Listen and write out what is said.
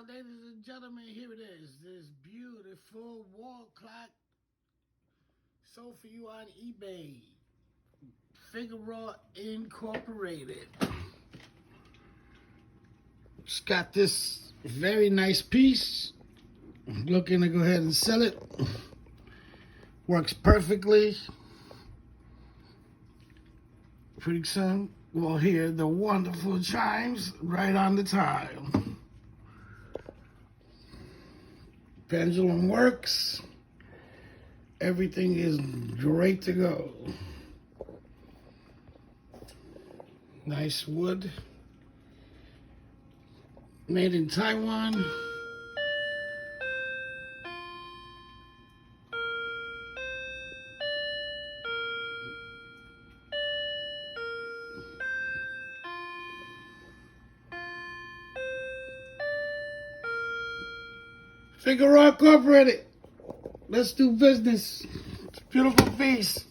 Well, ladies and gentlemen, here it is. This beautiful wall clock sold for you on eBay. Figaro Incorporated. It's got this very nice piece. I'm looking to go ahead and sell it. Works perfectly. Pretty soon we'll hear the wonderful chimes right on the time. Pendulum works. Everything is great to go. Nice wood. Made in Taiwan. Figaro Incorporated. Let's do business. It's a beautiful piece.